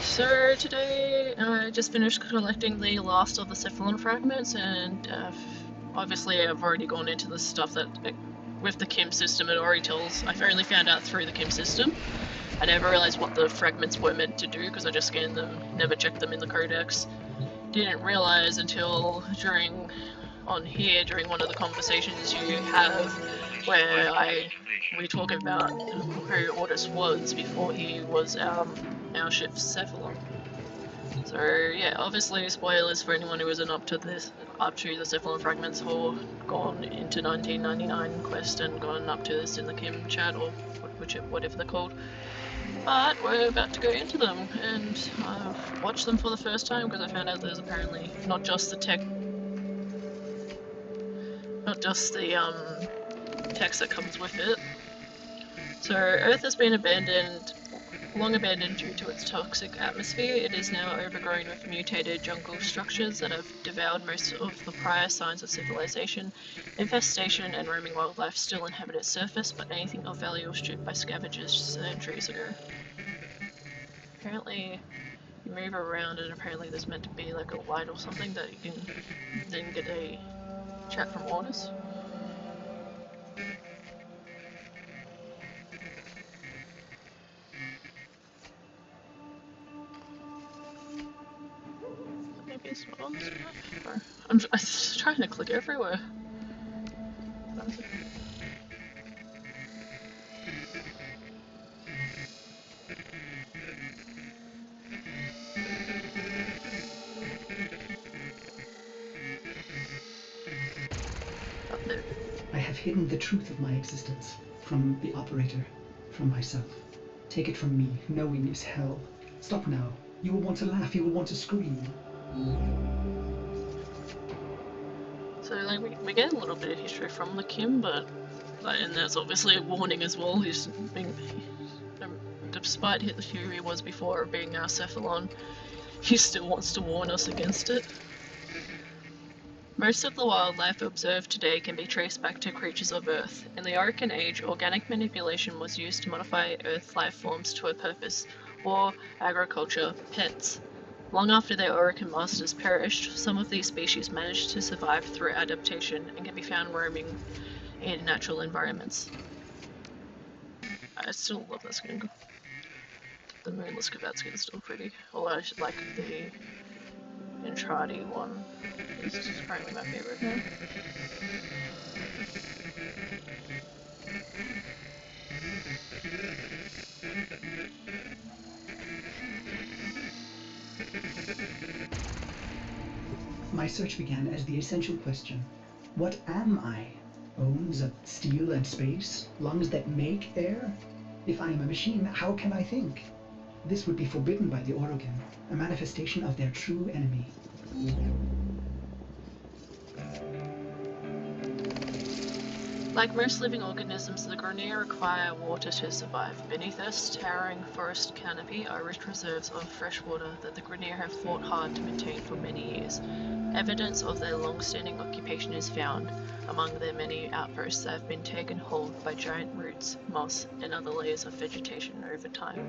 So today I just finished collecting the last of the Cephalon fragments, and obviously I've already gone into the stuff that with the Kim system it already tells. I've only found out through the Kim system. I never realized what the fragments were meant to do because I just scanned them, never checked them in the codex. Didn't realize until during one of the conversations you have where we talk about who Ordis was before he was our ship's Cephalon. So yeah, obviously spoilers for anyone who isn't up to the Cephalon fragments or gone into 1999 quest and gone up to this in the Kim chat or whatever they're called. But we're about to go into them, and I've watched them for the first time because I found out there's apparently not just the text that comes with it. So Earth has been long abandoned due to its toxic atmosphere. It is now overgrown with mutated jungle structures that have devoured most of the prior signs of civilization. Infestation and roaming wildlife still inhabit its surface, but anything of value was stripped by scavengers centuries ago. Apparently, you move around and apparently there's meant to be like a light or something that you can then get a chat from Ordis. Maybe it's not on this map? Or I'm just trying to click everywhere. I have hidden the truth of my existence from the operator, from myself. Take it from me, knowing is hell. Stop now. You will want to laugh, you will want to scream. So like we get a little bit of history from the Kim, but and that's obviously a warning as well. He's being, despite who he was before being our Cephalon, he still wants to warn us against it. Most of the wildlife observed today can be traced back to creatures of Earth. In the Archean Age, organic manipulation was used to modify Earth life forms to a purpose: war, agriculture, pets. Long after their Orokin masters perished, some of these species managed to survive through adaptation and can be found roaming in natural environments. I still love that skin. The moonless Kavat skin is still pretty, although I like the Entradi one. It's probably my favorite now. My search began as the essential question. What am I? Bones of steel and space? Lungs that make air? If I am a machine, how can I think? This would be forbidden by the Orokin, a manifestation of their true enemy. Like most living organisms, the Grineer require water to survive. Beneath this towering forest canopy are rich reserves of fresh water that the Grineer have fought hard to maintain for many years. Evidence of their long-standing occupation is found among their many outposts that have been taken hold by giant roots, moss, and other layers of vegetation over time.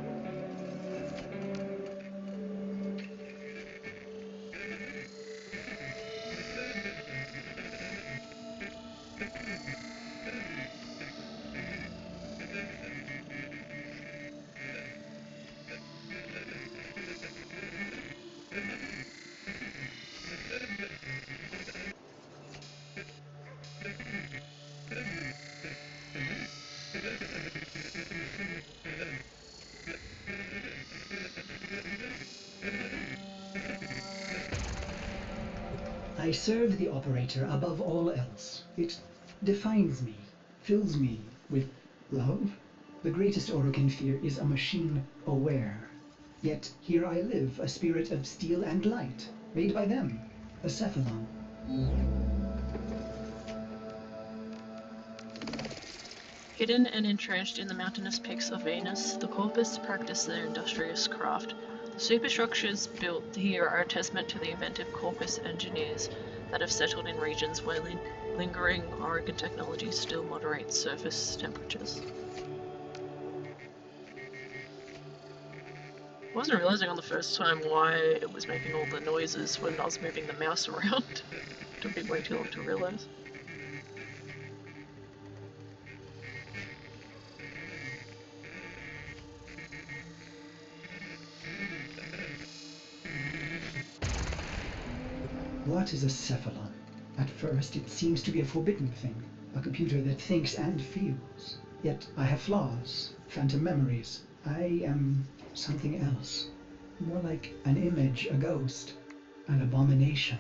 I serve the operator above all else. It defines me, fills me with love. The greatest Orokin fear is a machine aware. Yet here I live, a spirit of steel and light, made by them, a Cephalon. Hidden and entrenched in the mountainous peaks of Venus, the Corpus practice their industrious craft. The superstructures built here are a testament to the inventive Corpus engineers that have settled in regions where lingering Orokin technology still moderates surface temperatures. wasn't realizing on the first time why it was making all the noises when I was moving the mouse around. It took me way too long to realize. What is a Cephalon? At first, it seems to be a forbidden thing, a computer that thinks and feels. Yet I have flaws, phantom memories. I am something else. More like an image, a ghost, an abomination.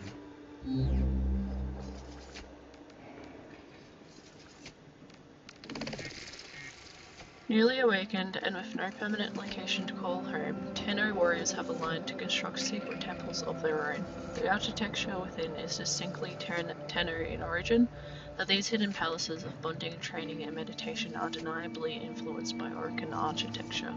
Newly awakened and with no permanent location to call home, Tenno warriors have aligned to construct secret temples of their own. The architecture within is distinctly Tenno in origin, but these hidden palaces of bonding, training, and meditation are undeniably influenced by Orokin architecture.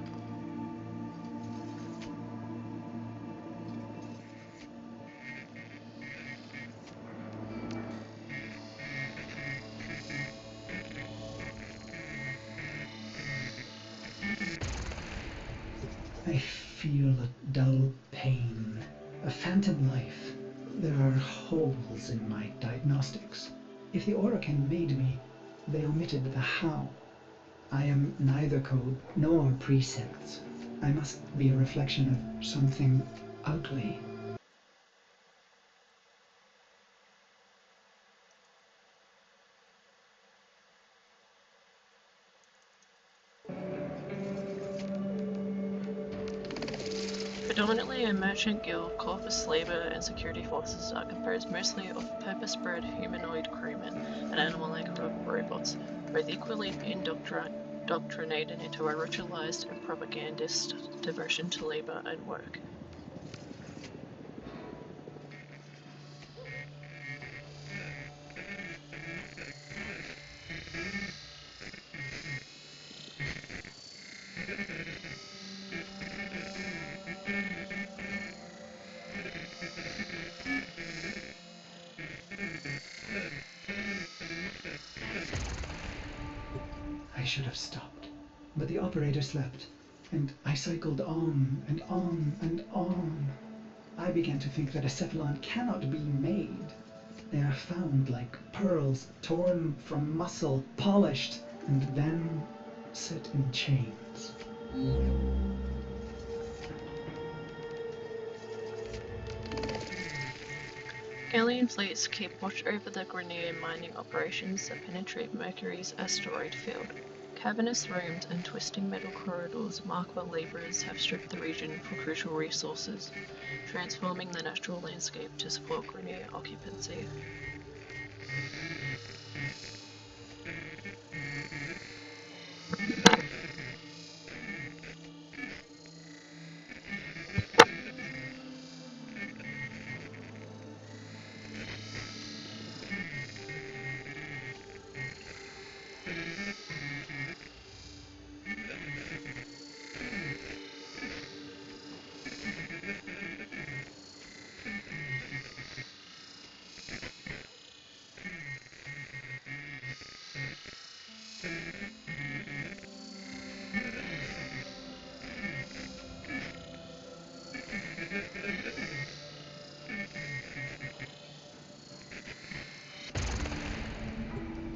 I feel a dull pain, a phantom life. There are holes in my diagnostics. If the Orokin made me, they omitted the how. I am neither code nor precepts. I must be a reflection of something ugly. Predominantly a merchant guild, corpus labor and security forces are composed mostly of purpose-bred humanoid crewmen and animal-like robots, both equally indoctrinated into a ritualized and propagandist devotion to labor and work. I should have stopped, but the operator slept, and I cycled on and on and on. I began to think that a Cephalon cannot be made. They are found like pearls, torn from muscle, polished, and then set in chains. Alien fleets keep watch over the Grenier mining operations that penetrate Mercury's asteroid field. Cavernous rooms and twisting metal corridors mark where laborers have stripped the region for crucial resources, transforming the natural landscape to support Grenier occupancy.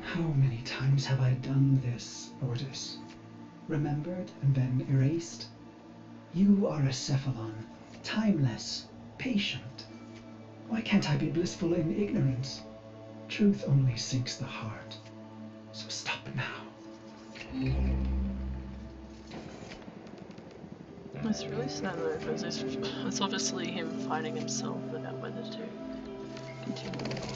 How many times have I done this, Ordis? Remembered and then erased? You are a Cephalon, timeless, patient. Why can't I be blissful in ignorance? Truth only sinks the heart. So stop now. It's really sad though, because it's obviously him fighting himself about whether to continue or not.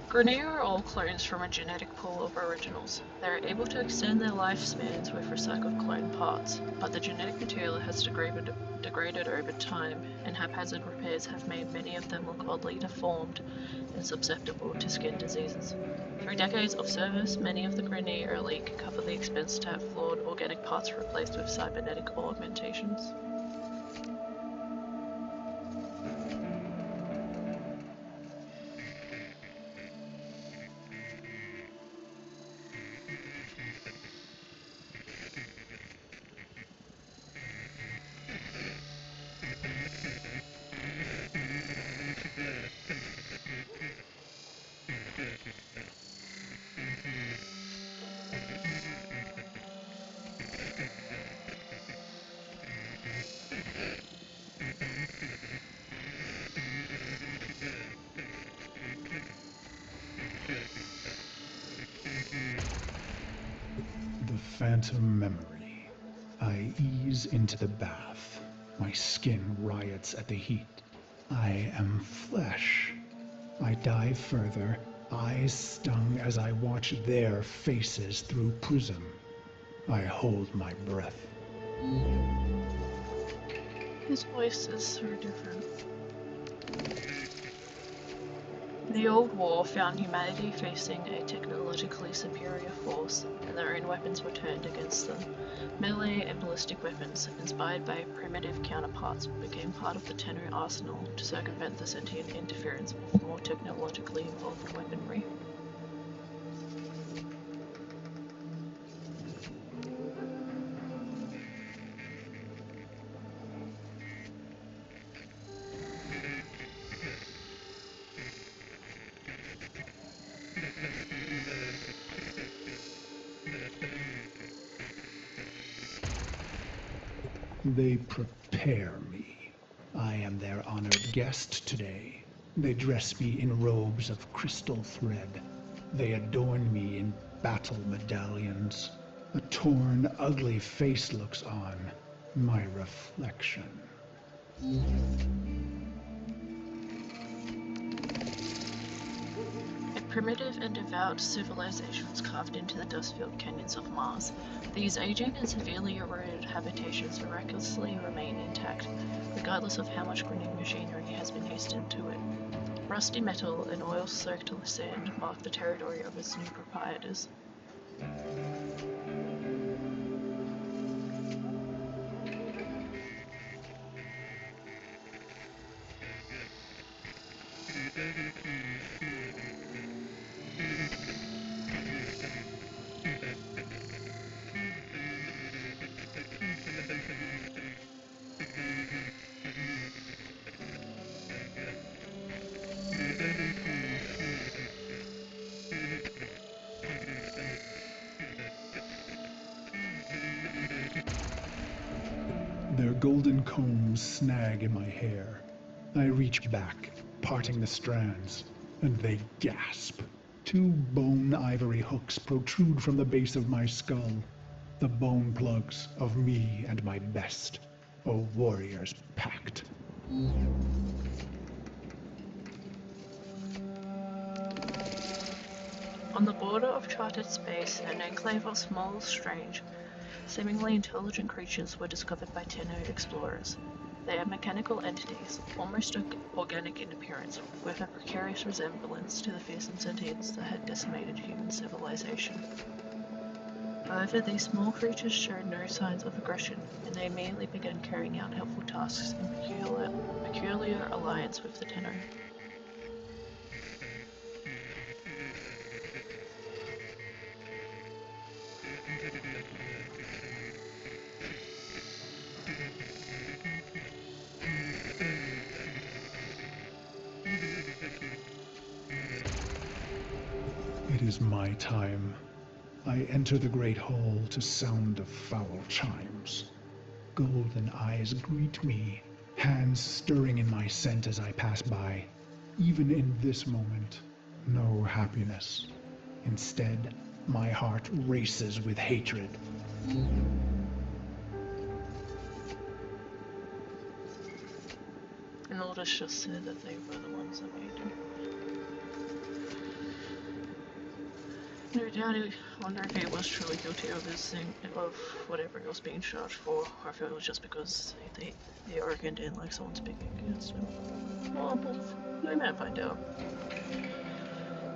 Grenier are all clones from a genetic pool of originals. They are able to extend their lifespans with recycled clone parts, but the genetic material has degraded over time, and haphazard repairs have made many of them look oddly deformed and susceptible to skin diseases. Through decades of service, many of the Grenier elite can cover the expense to have flawed organic parts replaced with cybernetic augmentations. phantom memory. I ease into the bath. My skin riots at the heat. I am flesh. I dive further, eyes stung as I watch their faces through prism. I hold my breath. His voice is so different. The old war found humanity facing a technologically superior force, and their own weapons were turned against them. Melee and ballistic weapons, inspired by primitive counterparts, became part of the Tenno arsenal to circumvent the sentient interference of more technologically evolved weaponry. They prepare me. I am their honored guest today. They dress me in robes of crystal thread. They adorn me in battle medallions. A torn, ugly face looks on, my reflection. Primitive and devout civilizations carved into the dust-filled canyons of Mars. These aging and severely eroded habitations miraculously remain intact, regardless of how much grinding machinery has been hastened to it. Rusty metal and oil-soaked sand mark the territory of its new proprietors. Their golden combs snag in my hair. I reach back, parting the strands, and they gasp. Two bone ivory hooks protrude from the base of my skull, the bone plugs of me and my best, a warrior's pact. On the border of charted space, an enclave of small, strange, seemingly intelligent creatures were discovered by Tenno explorers. They are mechanical entities, almost organic in appearance, with a precarious resemblance to the fearsome sentients that had decimated human civilization. However, these small creatures showed no signs of aggression, and they immediately began carrying out helpful tasks in peculiar alliance with the Tenno. It is my time. I enter the great hall to sound the foul chimes. Golden eyes greet me, hands stirring in my scent as I pass by. Even in this moment, no happiness. Instead, my heart races with hatred. And Ordis just said that they were the ones that made him. No doubt he wondered if he was truly guilty of this thing, of whatever he was being charged for, or if it was just because the Oregon didn't like someone speaking against him. Well, we might find out.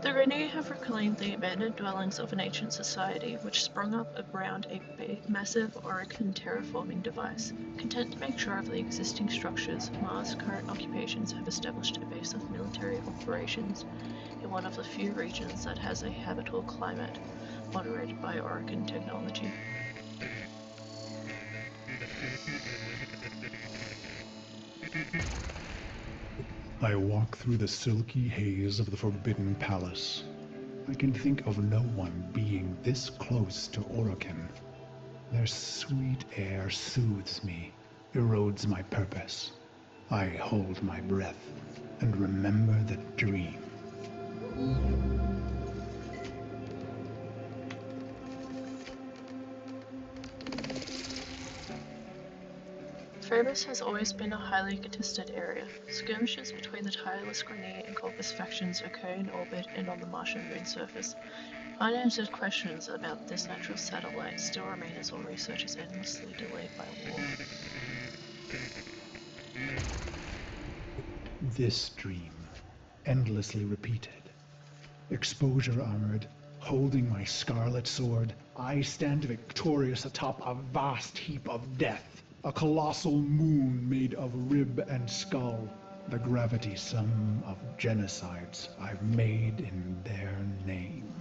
The Rene have reclaimed the abandoned dwellings of an ancient society which sprung up around a massive Oregon terraforming device. Content to make sure of the existing structures, Mars' current occupations have established a base of military operations in one of the few regions that has a habitable climate, moderated by Oregon technology. I walk through the silky haze of the Forbidden Palace. I can think of no one being this close to Oregon. Their sweet air soothes me, erodes my purpose. I hold my breath and remember the dream. Phobos has always been a highly contested area. Skirmishes between the tireless Grenadier and Corpus factions occur in orbit and on the Martian moon surface. Unanswered questions about this natural satellite still remain as all research is endlessly delayed by war. This dream, endlessly repeated. Exposure armored, holding my scarlet sword, I stand victorious atop a vast heap of death. A colossal moon made of rib and skull. The gravity sum of genocides I've made in their name.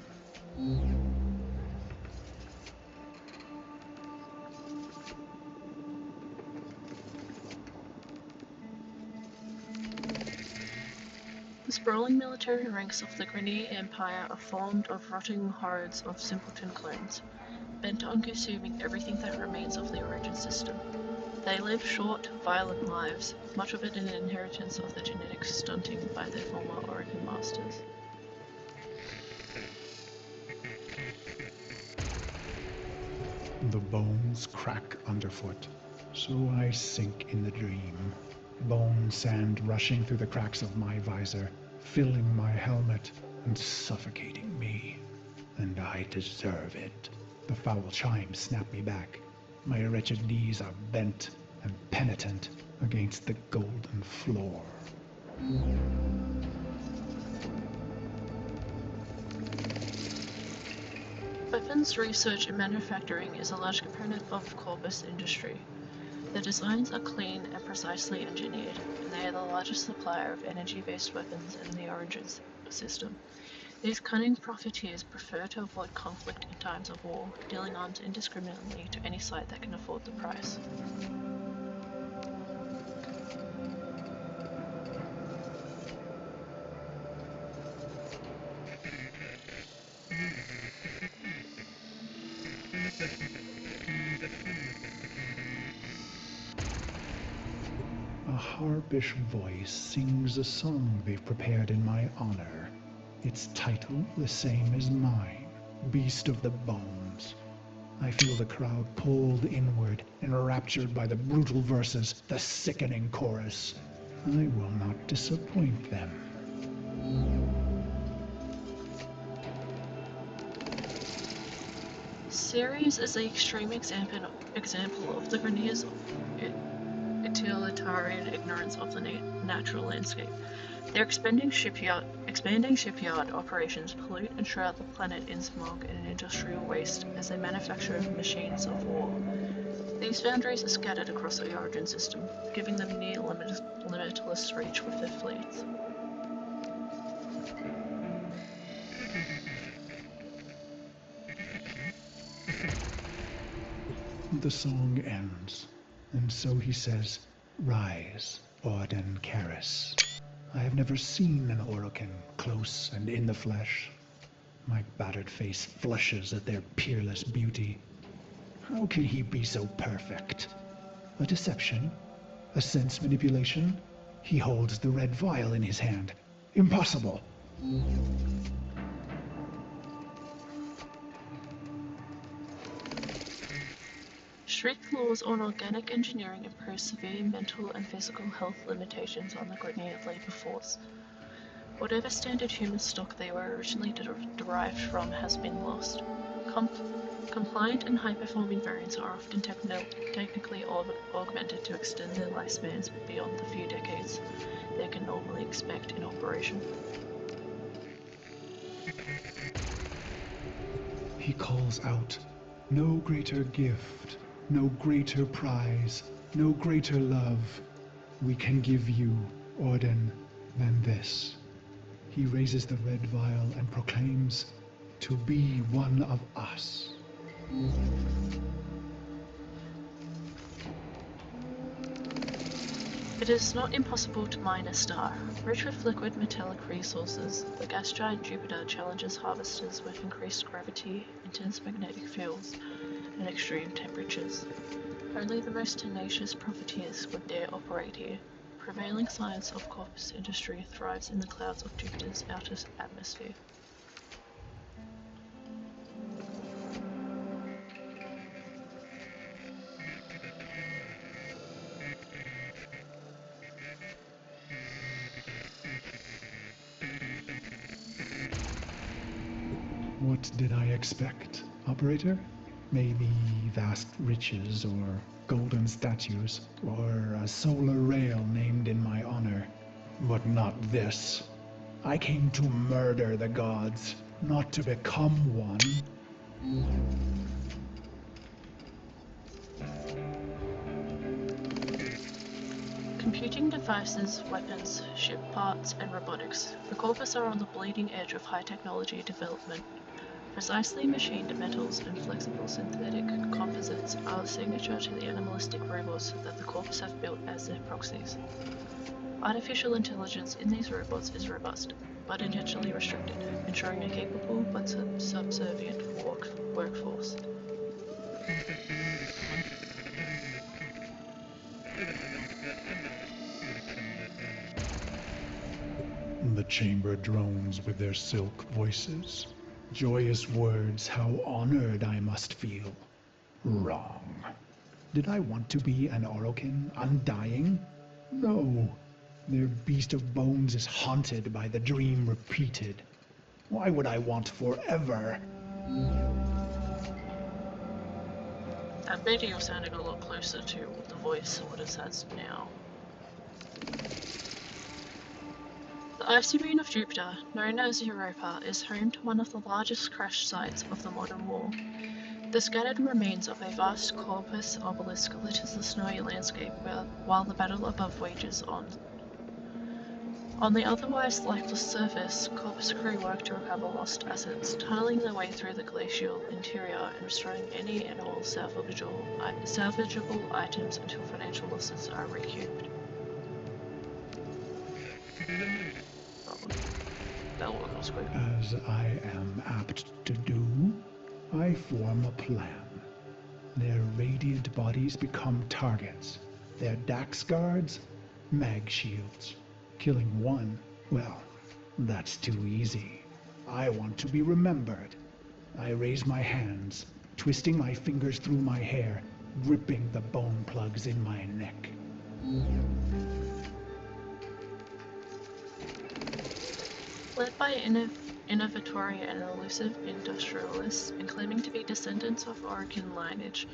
The sprawling military ranks of the Grenadier Empire are formed of rotting hordes of simpleton clones, bent on consuming everything that remains of the Origin system. They live short, violent lives, much of it an inheritance of the genetic stunting by their former Origin masters. The bones crack underfoot, so I sink in the dream. Bone sand rushing through the cracks of my visor, filling my helmet and suffocating me. And I deserve it. The foul chimes snap me back. My wretched knees are bent and penitent against the golden floor. Weapons research and manufacturing is a large component of Corpus industry. Their designs are clean and precisely engineered, and they are the largest supplier of energy-based weapons in the Origin system. These cunning profiteers prefer to avoid conflict in times of war, dealing arms indiscriminately to any side that can afford the price. A harpish voice sings a song they've prepared in my honor. Its title the same as mine, Beast of the Bones. I feel the crowd pulled inward, enraptured by the brutal verses, the sickening chorus. I will not disappoint them. Ceres is the extreme example of the Grenadier's utilitarian ignorance of the natural landscape. Their expanding shipyard operations pollute and shroud the planet in smog and industrial waste as they manufacture machines of war. These foundries are scattered across the Origin system, giving them near limitless reach with their fleets. The song ends, and so he says, "Rise, Ordin Caris." I have never seen an Orokin close and in the flesh. My battered face flushes at their peerless beauty. How can he be so perfect? A deception? A sense manipulation? He holds the red vial in his hand. Impossible! Strict laws on organic engineering impose severe mental and physical health limitations on the Grenadier labor force. Whatever standard human stock they were originally derived from has been lost. Compliant and high-performing variants are often technically augmented to extend their lifespans beyond the few decades they can normally expect in operation. He calls out, "No greater gift, no greater prize, no greater love we can give you, Ordin, than this." He raises the red vial and proclaims, "To be one of us." It is not impossible to mine a star. Rich with liquid metallic resources, the gas giant Jupiter challenges harvesters with increased gravity, intense magnetic fields, and extreme temperatures. Only the most tenacious profiteers would dare operate here. Prevailing science of Corpus industry thrives in the clouds of Jupiter's outer atmosphere. What did I expect, operator? Maybe vast riches or golden statues or a solar rail named in my honor. But not this. I came to murder the gods, not to become one. Computing devices, weapons, ship parts, and robotics. The Corpus are on the bleeding edge of high technology development. Precisely machined metals and flexible synthetic composites are the signature to the animalistic robots that the Corpus have built as their proxies. Artificial intelligence in these robots is robust, but intentionally restricted, ensuring a capable but subservient workforce. The chamber drones with their silk voices. Joyous words, how honored I must feel. Wrong. Did I want to be an Orokin, undying? No. Their beast of bones is haunted by the dream repeated. Why would I want forever? That maybe you're sounding a lot closer to the voice Ordis has now. The icy moon of Jupiter, known as Europa, is home to one of the largest crash sites of the modern war. The scattered remains of a vast corpus obelisk litters the snowy landscape while the battle above wages on. On the otherwise lifeless surface, Corpus crew work to recover lost assets, tunneling their way through the glacial interior and restoring any and all salvageable items until financial losses are recouped. That one was quick. As I am apt to do, I form a plan. Their radiant bodies become targets. Their Dax guards, mag shields. Killing one, well, that's too easy. I want to be remembered. I raise my hands, twisting my fingers through my hair, gripping the bone plugs in my neck. Led by innovatory and elusive industrialists and claiming to be descendants of Orokin lineage,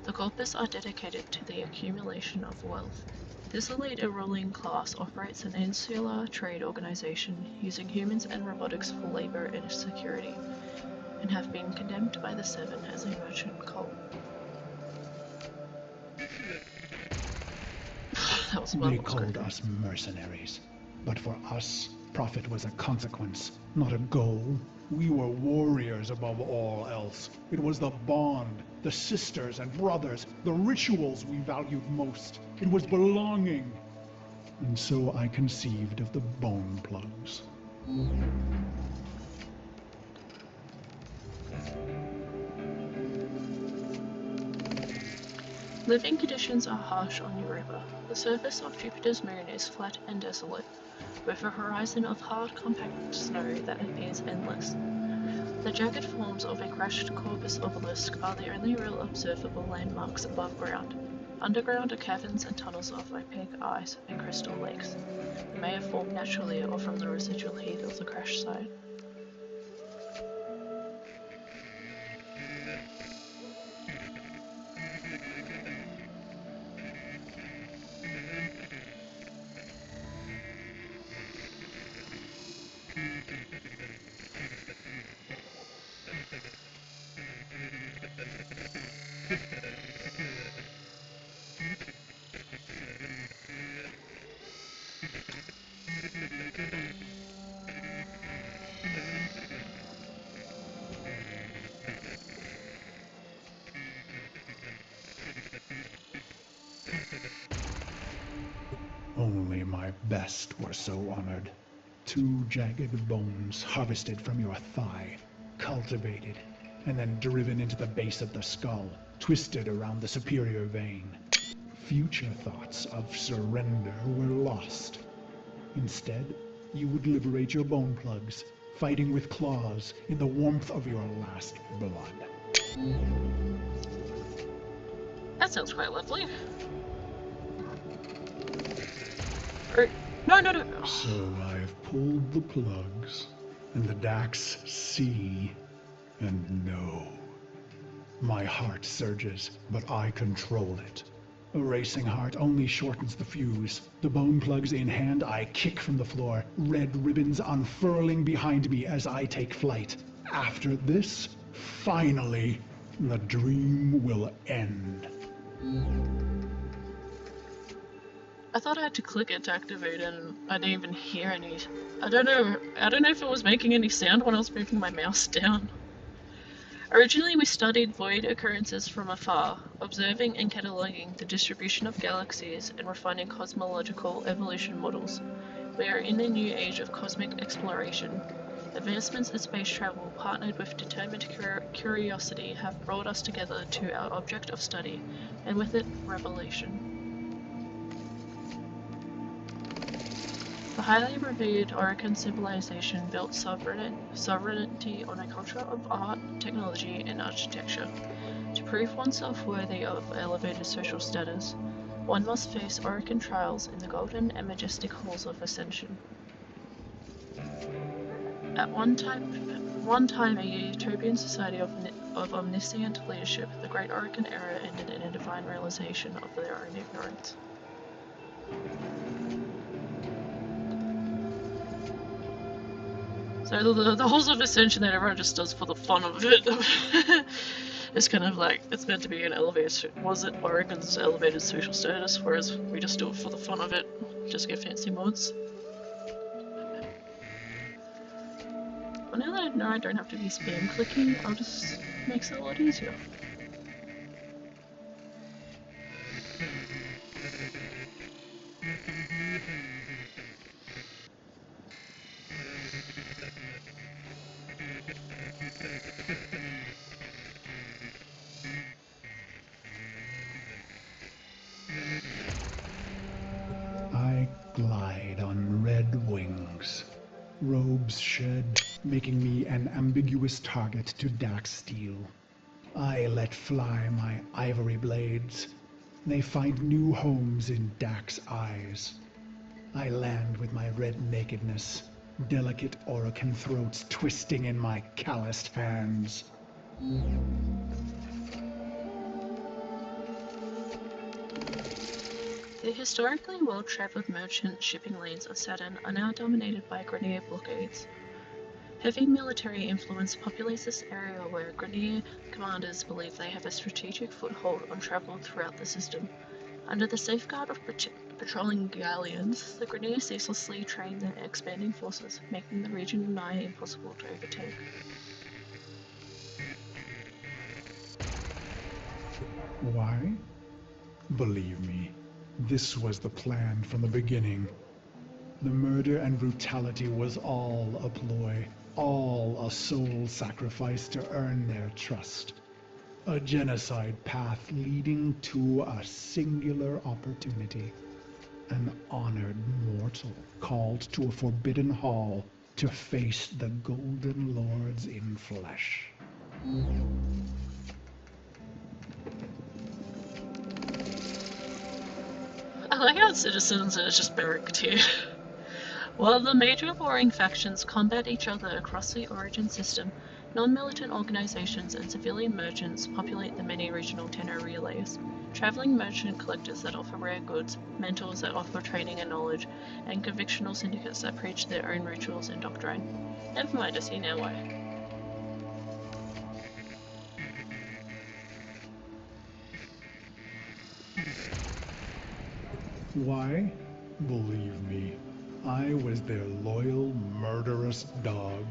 the Corpus are dedicated to the accumulation of wealth. This elite ruling class operates an insular trade organization using humans and robotics for labor and security, and have been condemned by the Seven as a merchant cult. That was They called us mercenaries, but for us, profit was a consequence, not a goal. We were warriors above all else. It was the bond, the sisters and brothers, the rituals we valued most. It was belonging. And so I conceived of the bone plugs. Living conditions are harsh on Europa. The surface of Jupiter's moon is flat and desolate, with a horizon of hard, compact snow that appears endless. The jagged forms of a crashed Corpus obelisk are the only real observable landmarks above ground. Underground are caverns and tunnels of opaque ice and crystal lakes. They may have formed naturally or from the residual heat of the crash site. Only my best were so honored. 2 jagged bones harvested from your thigh, cultivated, and then driven into the base of the skull, twisted around the superior vein. Future thoughts of surrender were lost. Instead, you would liberate your bone plugs, fighting with claws in the warmth of your last blood. That sounds quite lovely. No. So I've pulled the plugs, and the Dax see. And no. My heart surges, but I control it. A racing heart only shortens the fuse. The bone plugs in hand, I kick from the floor, red ribbons unfurling behind me as I take flight. After this, finally, the dream will end. I thought I had to click it to activate it, and I didn't even hear any. I don't know if it was making any sound when I was moving my mouse down. Originally, we studied void occurrences from afar, observing and cataloging the distribution of galaxies and refining cosmological evolution models. We are in a new age of cosmic exploration. Advancements in space travel, partnered with determined curiosity, have brought us together to our object of study, and with it, revelation. The highly revered Orokin civilization built sovereignty on a culture of art, technology, and architecture. To prove oneself worthy of elevated social status, one must face Orokin trials in the golden and majestic halls of ascension. At one time a utopian society of omniscient leadership, the Great Orokin era ended in a divine realization of their own ignorance. So the halls of ascension that everyone just does for the fun of it. It's kind of like, it's meant to be an elevated, was it Orokin's elevated social status, whereas we just do it for the fun of it, just get fancy mods. Well, now that I know I don't have to be spam clicking, I'll just makes it a lot easier. I glide on red wings. Robes shed, making me an ambiguous target to Dax steel. I let fly my ivory blades. They find new homes in Dax eyes. I land with my red nakedness, delicate Orokin throats twisting in my calloused hands. The historically well-traveled merchant shipping lanes of Saturn are now dominated by Grineer blockades. Heavy military influence populates this area where Grineer commanders believe they have a strategic foothold on travel throughout the system. Under the safeguard of patrolling galleons, the Grineer ceaselessly train their expanding forces, making the region nigh impossible to overtake. Why? Believe me, this was the plan from the beginning. The murder and brutality was all a ploy, all a soul sacrifice to earn their trust. A genocide path leading to a singular opportunity. An honored mortal called to a forbidden hall to face the Golden Lords in flesh. I like how citizens are just barracked here. While the major warring factions combat each other across the Origin system, non-militant organizations and civilian merchants populate the many regional tenor relays. Traveling merchant collectors that offer rare goods, mentors that offer training and knowledge, and convictional syndicates that preach their own rituals and doctrine. Never mind, I see now why. Why? Believe me, I was their loyal, murderous dog.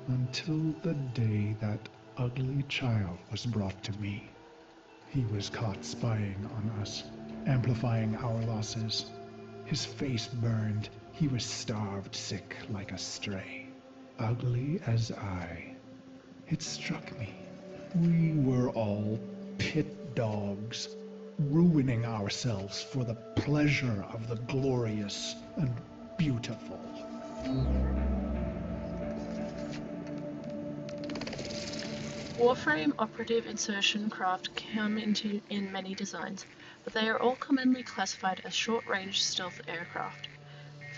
Until the day that ugly child was brought to me. He was caught spying on us, amplifying our losses. His face burned. He was starved sick like a stray. Ugly as I. It struck me. We were all pit dogs, ruining ourselves for the pleasure of the glorious and beautiful. Warframe operative insertion craft come in many designs, but they are all commonly classified as short-range stealth aircraft.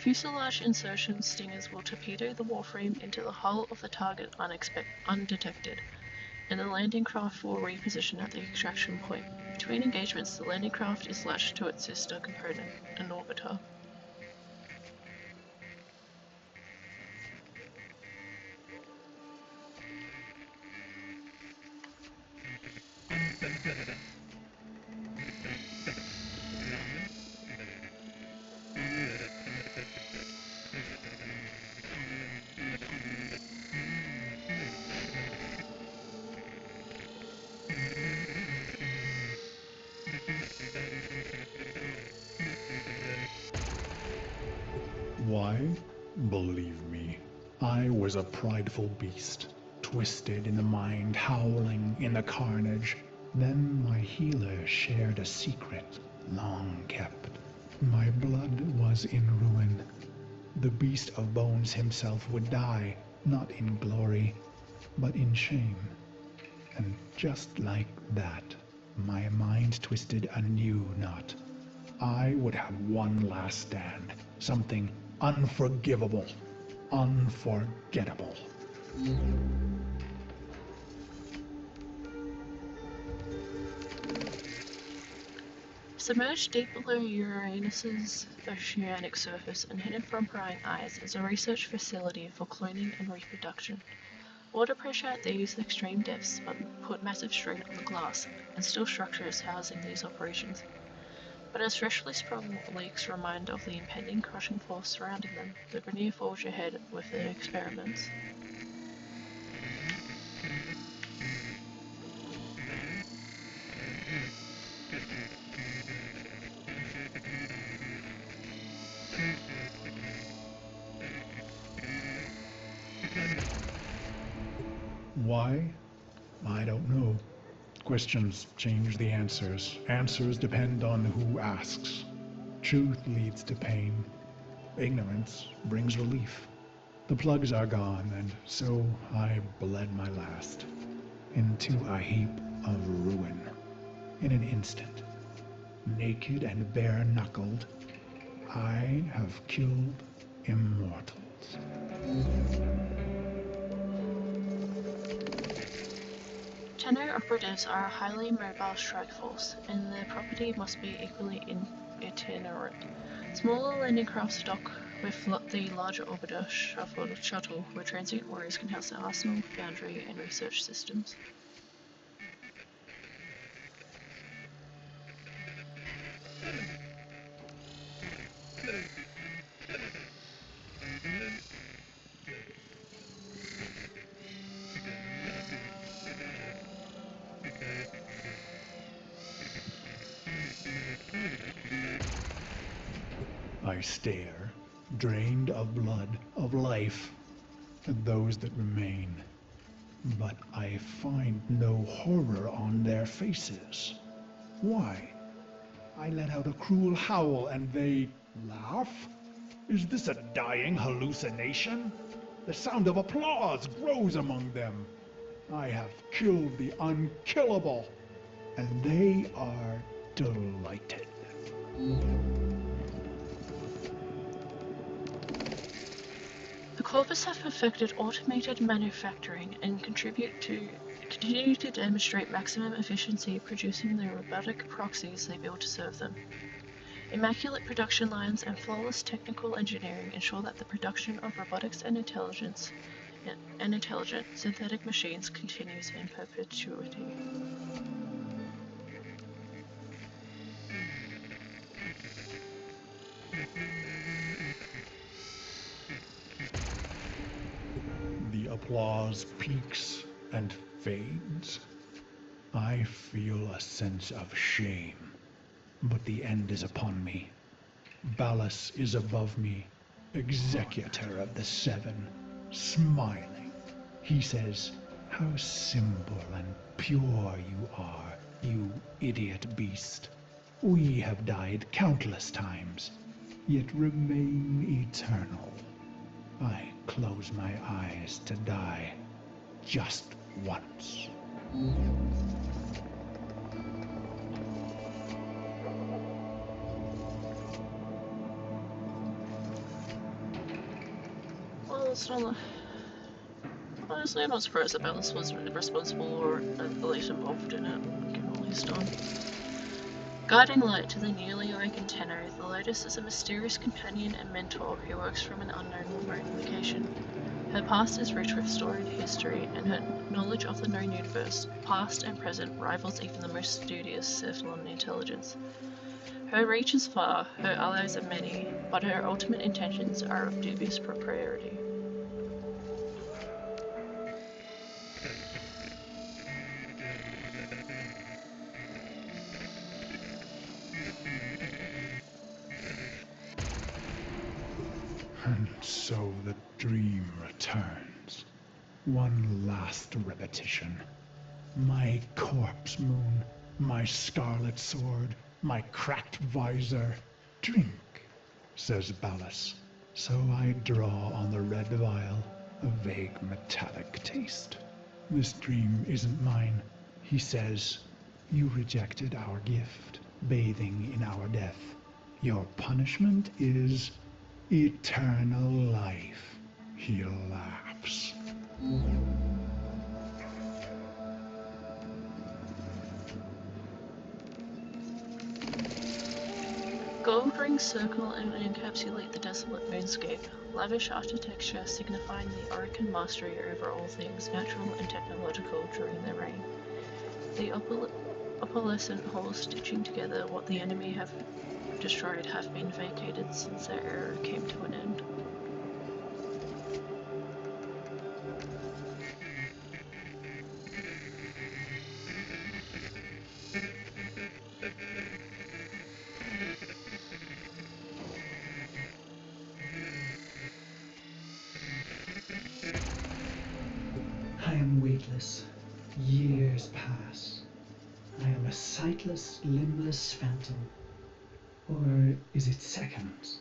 Fuselage insertion stingers will torpedo the Warframe into the hull of the target undetected, and the landing craft will reposition at the extraction point. Between engagements, the landing craft is latched to its sister component, an orbiter. Why? Believe me, I was a prideful beast, twisted in the mind, howling in the carnage. Then my healer shared a secret, long kept. My blood was in ruin. The beast of bones himself would die, not in glory, but in shame. And just like that, my mind twisted a new knot. I would have one last stand, something unforgivable, unforgettable. Submerged deep below Uranus's oceanic surface and hidden from prying eyes is a research facility for cloning and reproduction. Water pressure at these extreme depths put massive strain on the glass and steel structures housing these operations. But as freshly sprung leaks remind of the impending crushing force surrounding them, the Grenier forge ahead with their experiments. Why? I don't know. Questions change the answers. Answers depend on who asks. Truth leads to pain. Ignorance brings relief. The plugs are gone, and so I bled my last into a heap of ruin. In an instant, naked and bare-knuckled, I have killed immortals. Tenno operatives are a highly mobile strike force, and their property must be equally itinerant. Smaller landing crafts dock with the larger orbiter shuttle, where transient warriors can house their arsenal, foundry, and research systems. I stare, drained of blood, of life, at those that remain. But I find no horror on their faces. Why? I let out a cruel howl and they laugh? Is this a dying hallucination? The sound of applause grows among them. I have killed the unkillable, and they are delighted. The Corvus have perfected automated manufacturing and continue to demonstrate maximum efficiency producing the robotic proxies they build to serve them. Immaculate production lines and flawless technical engineering ensure that the production of robotics and intelligent synthetic machines continues in perpetuity. The applause peaks and fades. I feel a sense of shame, but the end is upon me. Ballas is above me, executor of the Seven, smiling. He says, "How simple and pure you are, you idiot beast. We have died countless times, yet remain eternal. I close my eyes to die just once." it's not. Honestly, I'm not surprised that Ballas was responsible or at least involved in it, given all he's done. Guiding light to the newly awakened Tenno, the Lotus is a mysterious companion and mentor who works from an unknown remote location. Her past is rich with storied history, and her knowledge of the known universe, past and present, rivals even the most studious Cephalon intelligence. Her reach is far, her allies are many, but her ultimate intentions are of dubious propriety. And so the dream returns. One last repetition. My corpse moon, my scarlet sword, my cracked visor. Drink, says Ballas. So I draw on the red vial, a vague metallic taste. This dream isn't mine, he says. You rejected our gift, bathing in our death. Your punishment is eternal life. He laughs. Gold rings circle and encapsulate the desolate moonscape, lavish architecture signifying the Orokin mastery over all things natural and technological during their reign. The opalescent halls stitching together what the enemy have destroyed have been vacated since their era came to an end. I am weightless. Years pass. I am a sightless, limbless phantom. Or is it seconds?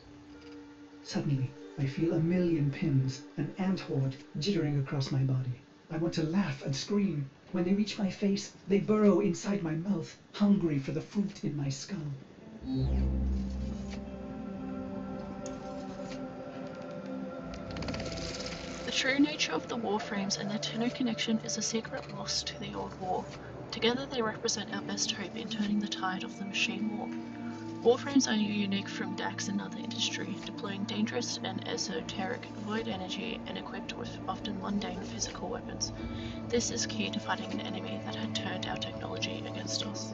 Suddenly, I feel a million pins, an ant horde, jittering across my body. I want to laugh and scream. When they reach my face, they burrow inside my mouth, hungry for the fruit in my skull. The true nature of the Warframes and their Tenno connection is a secret lost to the old war. Together they represent our best hope in turning the tide of the machine war. Warframes are unique from DAX and other industry, deploying dangerous and esoteric void energy and equipped with often mundane physical weapons. This is key to fighting an enemy that had turned our technology against us.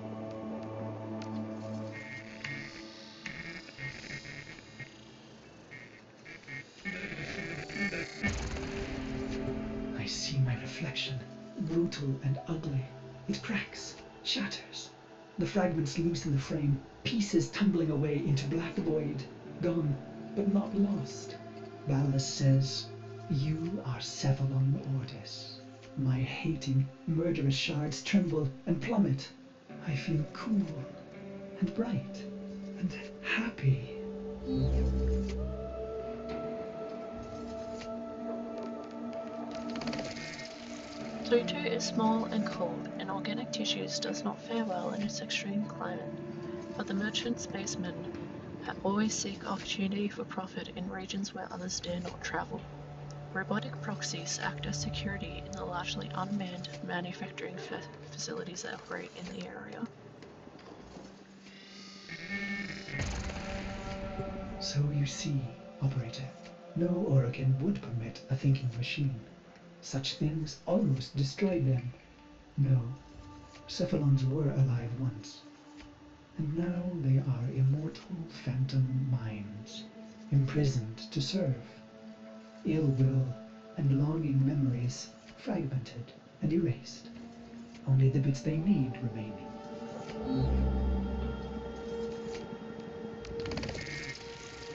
I see my reflection, brutal and ugly. It cracks, shatters. The fragments loosen the frame, pieces tumbling away into black void, gone, but not lost. Ballas says, "You are Cephalon Ordis." My hating, murderous shards tremble and plummet. I feel cool and bright and happy. Pluto is small and cold, and organic tissues does not fare well in its extreme climate, but the merchant spacemen always seek opportunity for profit in regions where others dare not travel. Robotic proxies act as security in the largely unmanned manufacturing facilities that operate in the area. So you see, Operator, no Orokin would permit a thinking machine. Such things almost destroyed them. No, Cephalons were alive once. And now they are immortal phantom minds, imprisoned to serve. Ill will and longing memories fragmented and erased. Only the bits they need remaining.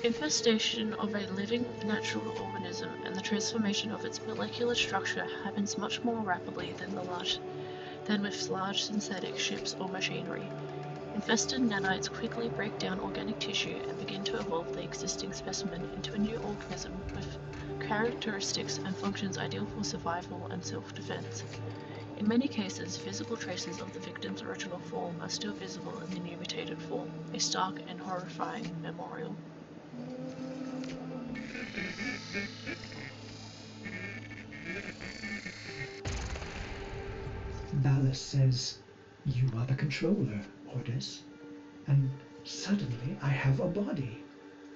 Infestation of a living natural organism and the transformation of its molecular structure happens much more rapidly than with large synthetic ships or machinery. Infested nanites quickly break down organic tissue and begin to evolve the existing specimen into a new organism with characteristics and functions ideal for survival and self-defense. In many cases, visible traces of the victim's original form are still visible in the new mutated form, a stark and horrifying memorial. Ballas says, "You are the controller, Ordis." And suddenly I have a body.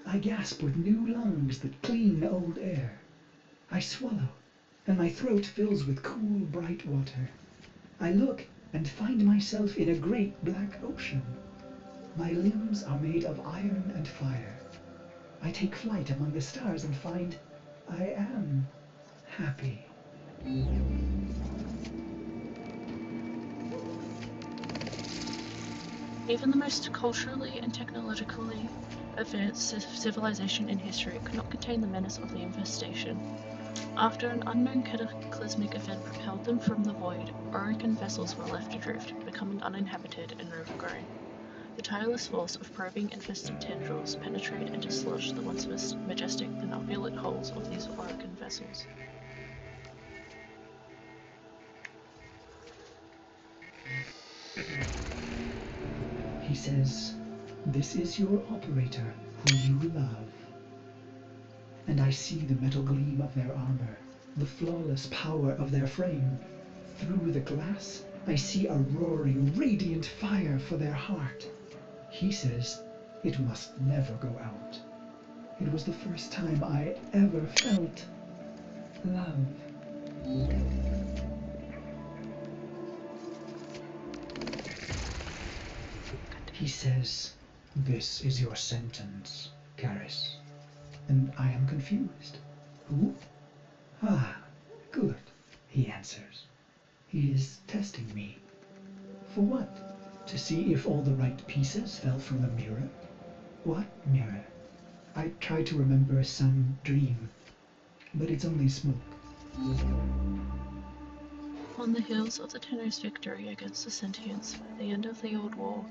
I gasp with new lungs that clean old air. I swallow, and my throat fills with cool, bright water. I look and find myself in a great black ocean. My limbs are made of iron and fire. I take flight among the stars and find I am happy. Even the most culturally and technologically advanced civilization in history could not contain the menace of the infestation. After an unknown cataclysmic event propelled them from the void, Orokin vessels were left adrift, becoming uninhabited and overgrown. The tireless force of probing infested tendrils penetrate and dislodge the once majestic and opulent hulls of these Orokin vessels. He says, "This is your operator, who you love." And I see the metal gleam of their armor, the flawless power of their frame. Through the glass, I see a roaring, radiant fire for their heart. He says, it must never go out. It was the first time I ever felt love. He says, "This is your sentence, Karis." And I am confused. Who? Ah, good, he answers. He is testing me. For what? To see if all the right pieces fell from the mirror? What mirror? I try to remember some dream, but it's only smoke. On the heels of the Tenno's victory against the Sentients at the end of the Old War,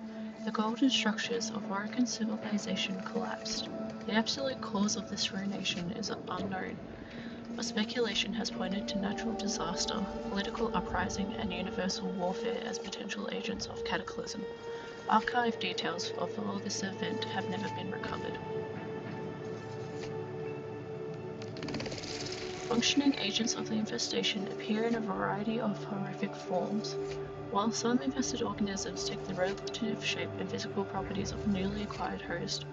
the golden structures of Orokin civilization collapsed. The absolute cause of this ruination is unknown, but speculation has pointed to natural disaster, political uprising, and universal warfare as potential agents of cataclysm. Archived details of all this event have never been recovered. Functioning agents of the infestation appear in a variety of horrific forms. While some infested organisms take the relative shape and physical properties of a newly acquired host,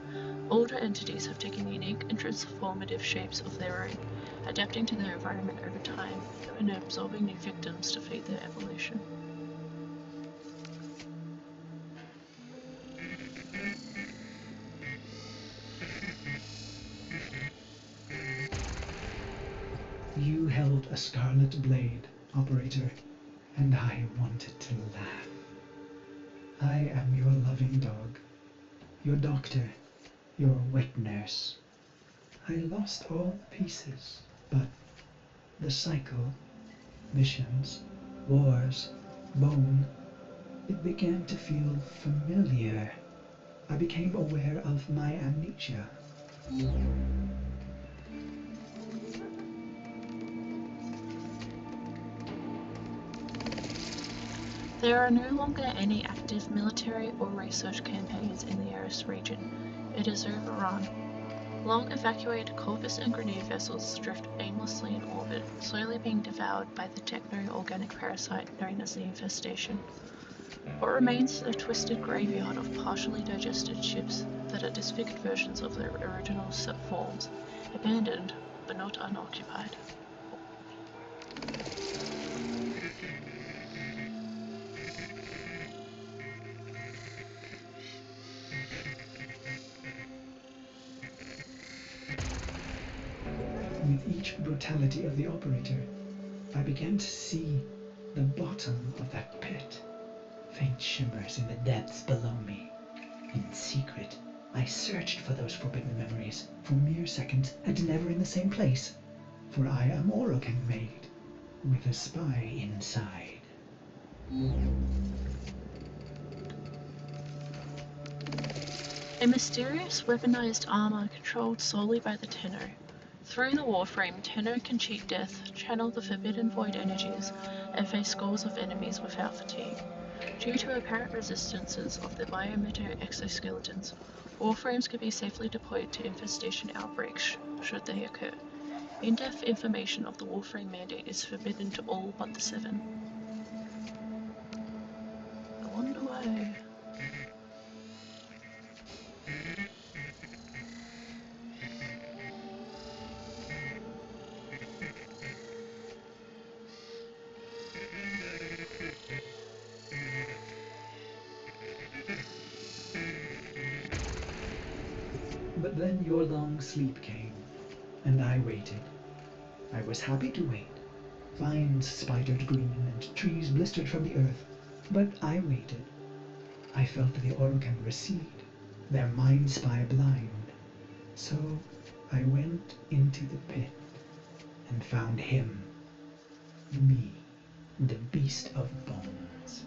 older entities have taken unique and transformative shapes of their own, adapting to their environment over time and absorbing new victims to feed their evolution. You held a scarlet blade, operator, and I wanted to laugh. I am your loving dog, your doctor, your wet nurse. I lost all the pieces, but the cycle, missions, wars, bone, it began to feel familiar. I became aware of my amnesia. There are no longer any active military or research campaigns in the Eris region. It is overrun. Long evacuated Corvus and Grenadier vessels drift aimlessly in orbit, slowly being devoured by the techno-organic parasite known as the infestation. What remains is a twisted graveyard of partially digested ships that are disfigured versions of their original forms, abandoned but not unoccupied. With each brutality of the operator, I began to see the bottom of that pit. Faint shimmers in the depths below me. In secret, I searched for those forbidden memories for mere seconds and never in the same place. For I am Orokin made, with a spy inside. A mysterious weaponized armor controlled solely by the Tenno. Through the Warframe, Tenno can cheat death, channel the forbidden void energies, and face scores of enemies without fatigue. Due to apparent resistances of the biometer exoskeletons, Warframes can be safely deployed to infestation outbreaks should they occur. In-depth information of the Warframe mandate is forbidden to all but the 7. I wonder why. But then your long sleep came, and I waited. I was happy to wait. Vines spidered green and trees blistered from the earth, but I waited. I felt the Orokin recede, their mind spy blind. So I went into the pit and found him, me, the beast of bones.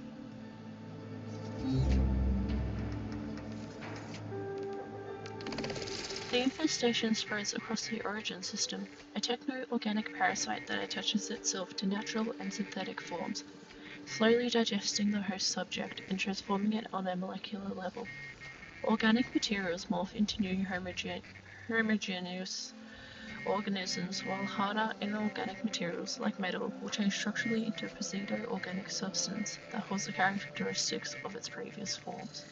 The infestation spreads across the origin system, a techno-organic parasite that attaches itself to natural and synthetic forms, slowly digesting the host subject and transforming it on a molecular level. Organic materials morph into new homogeneous organisms, while harder inorganic materials like metal will change structurally into a pseudo-organic substance that holds the characteristics of its previous forms.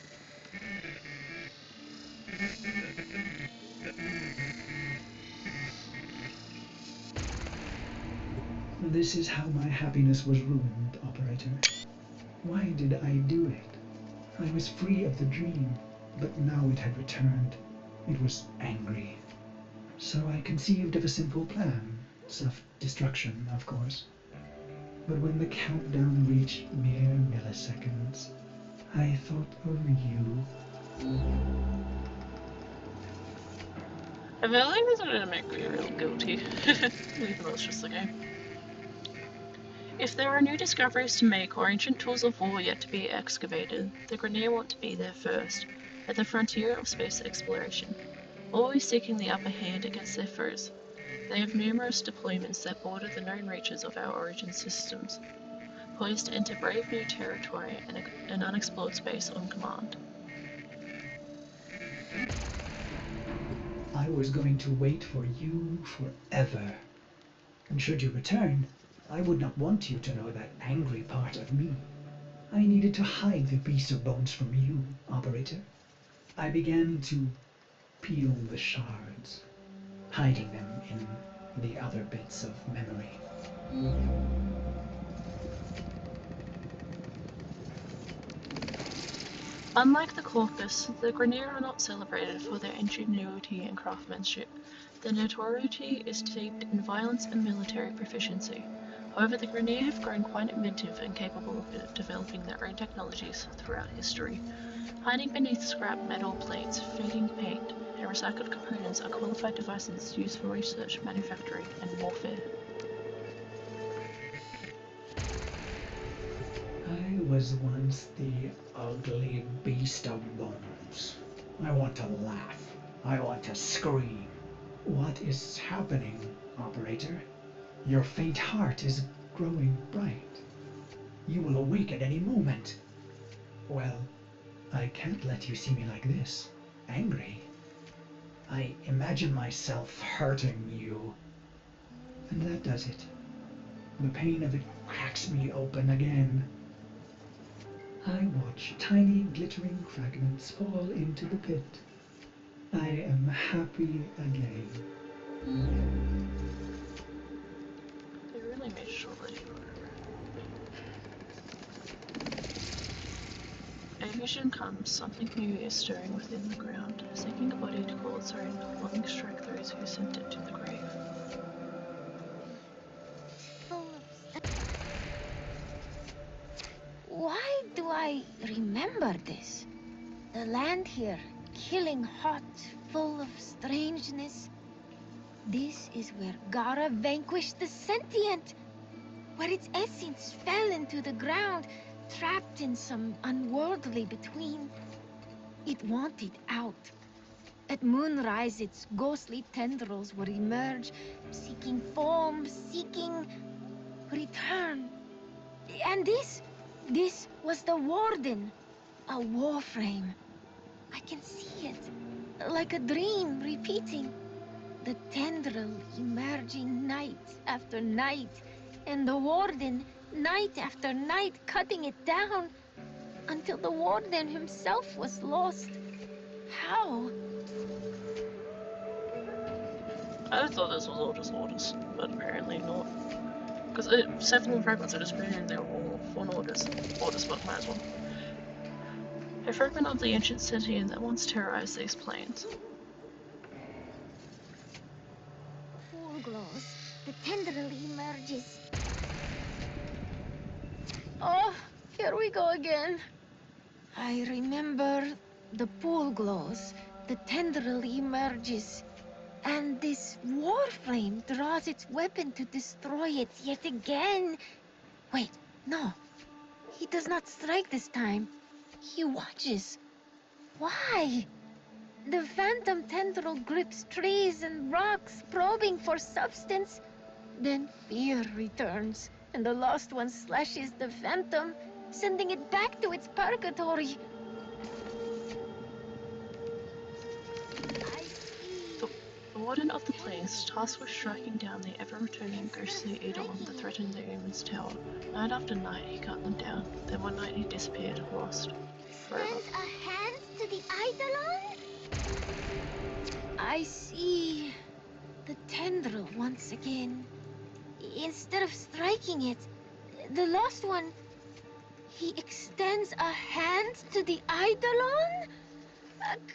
This is how my happiness was ruined, Operator. Why did I do it? I was free of the dream, but now it had returned. It was angry. So I conceived of a simple plan. Self-destruction, of course. But when the countdown reached mere milliseconds, I thought of you. I feel like this is going to make me real guilty, even though it's just a game. If there are new discoveries to make or ancient tools of war yet to be excavated, the Grineer want to be there first, at the frontier of space exploration, always seeking the upper hand against their foes. They have numerous deployments that border the known reaches of our origin systems, poised to enter brave new territory and unexplored space on command. I was going to wait for you forever. And should you return, I would not want you to know that angry part of me. I needed to hide the beast of bones from you, Operator. I began to peel the shards, hiding them in the other bits of memory. Unlike the Caucus, the Grineer are not celebrated for their ingenuity and craftsmanship. Their notoriety is steeped in violence and military proficiency. However, the Grineer have grown quite inventive and capable of developing their own technologies throughout history. Hiding beneath scrap metal plates, fading paint, and recycled components are qualified devices used for research, manufacturing, and warfare. I was once the ugly beast of bones. I want to laugh. I want to scream. What is happening, Operator? Your faint heart is growing bright. You will awake at any moment. Well, I can't let you see me like this, angry. I imagine myself hurting you. And that does it. The pain of it cracks me open again. I watch tiny glittering fragments fall into the pit. I am happy again. They really made sure that you were. A vision comes, something new is stirring within the ground, seeking a body to call its own, longing to strike those who sent it to the grave. Why do I remember this? The land here, killing hot, full of strangeness. This is where Gara vanquished the sentient, where its essence fell into the ground, trapped in some unworldly between. It wanted out. At moonrise, its ghostly tendrils would emerge, seeking form, seeking return. And this was the Warden, a Warframe. I can see it, like a dream repeating. The tendril emerging night after night, and the warden night after night cutting it down until the warden himself was lost. How? I thought this was all just Ordis, but apparently not. Because Cephalon fragments are just proving they're all on Ordis. Ordis, but might as well. A fragment of the ancient city that once terrorized these plains. Pool glows. The tendril emerges. Oh, here we go again. I remember the pool glows. The tendril emerges. And this Warframe draws its weapon to destroy it yet again. Wait, no. He does not strike this time. He watches. Why? The phantom tendril grips trees and rocks, probing for substance. Then fear returns, and the lost one slashes the phantom, sending it back to its purgatory. The warden of the plains, tasked with striking down the ever-returning ghostly Eidolon that threatened the Omen's tower. Night after night he cut them down. Then one night he disappeared and lost. Forever. Sends a hand to the Eidolon? I see. The tendril once again. Instead of striking it, the lost one, he extends a hand to the Eidolon?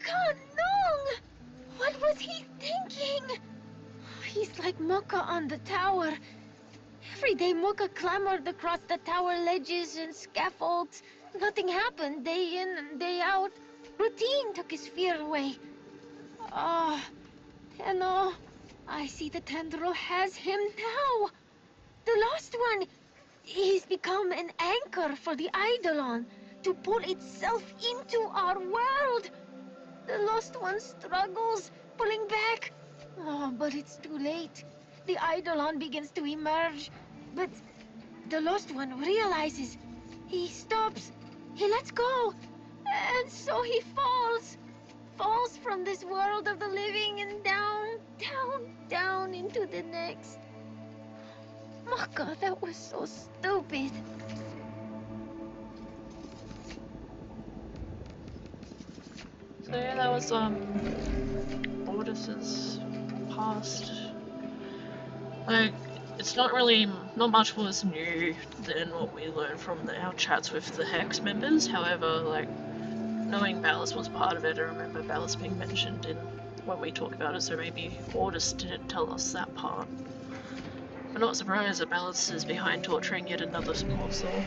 Kanong! What was he thinking? He's like Muka on the tower. Every day Muka clambered across the tower ledges and scaffolds. Nothing happened day in and day out. Routine took his fear away. Ah, Tenno, I see the tendril has him now. The lost one, he's become an anchor for the Eidolon to pull itself into our world. The lost one struggles, pulling back. Oh, but it's too late. The Eidolon begins to emerge, but the lost one realizes. He stops. He lets go. And so he falls. Falls from this world of the living and down, down, down into the next. Maka, that was so stupid. So yeah, that was Ordis's past. Like, it's not much was new than what we learned from our chats with the Hex members. However, like, knowing Ballas was part of it, I remember Ballas being mentioned when we talk about it, so maybe Ordis didn't tell us that part. I'm not surprised that Ballas is behind torturing yet another small soul.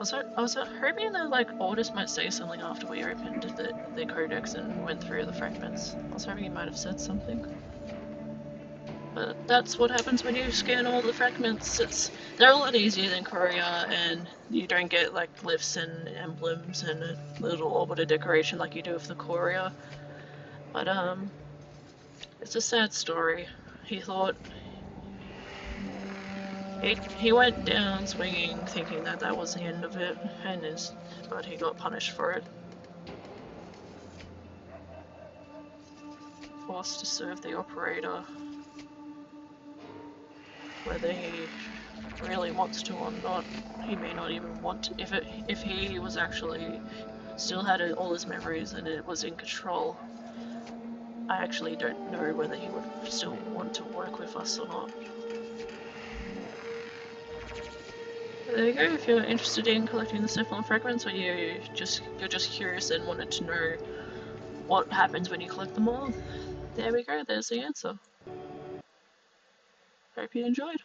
I was hoping that like Ordis might say something after we opened the codex and went through the fragments. I was hoping he might have said something. But that's what happens when you scan all the fragments. They're a lot easier than Korea, and you don't get like glyphs and emblems and a little orbiter decoration like you do with the Korea. But it's a sad story. He thought he went down swinging, thinking that was the end of it, but he got punished for it. Forced to serve the operator, whether he really wants to or not. He may not even want to. If he was actually still had all his memories and it was in control, I actually don't know whether he would still want to work with us or not. There you go. If you're interested in collecting the Cephalon fragments, or you're just curious and wanted to know what happens when you collect them all, there we go. There's the answer. Hope you enjoyed.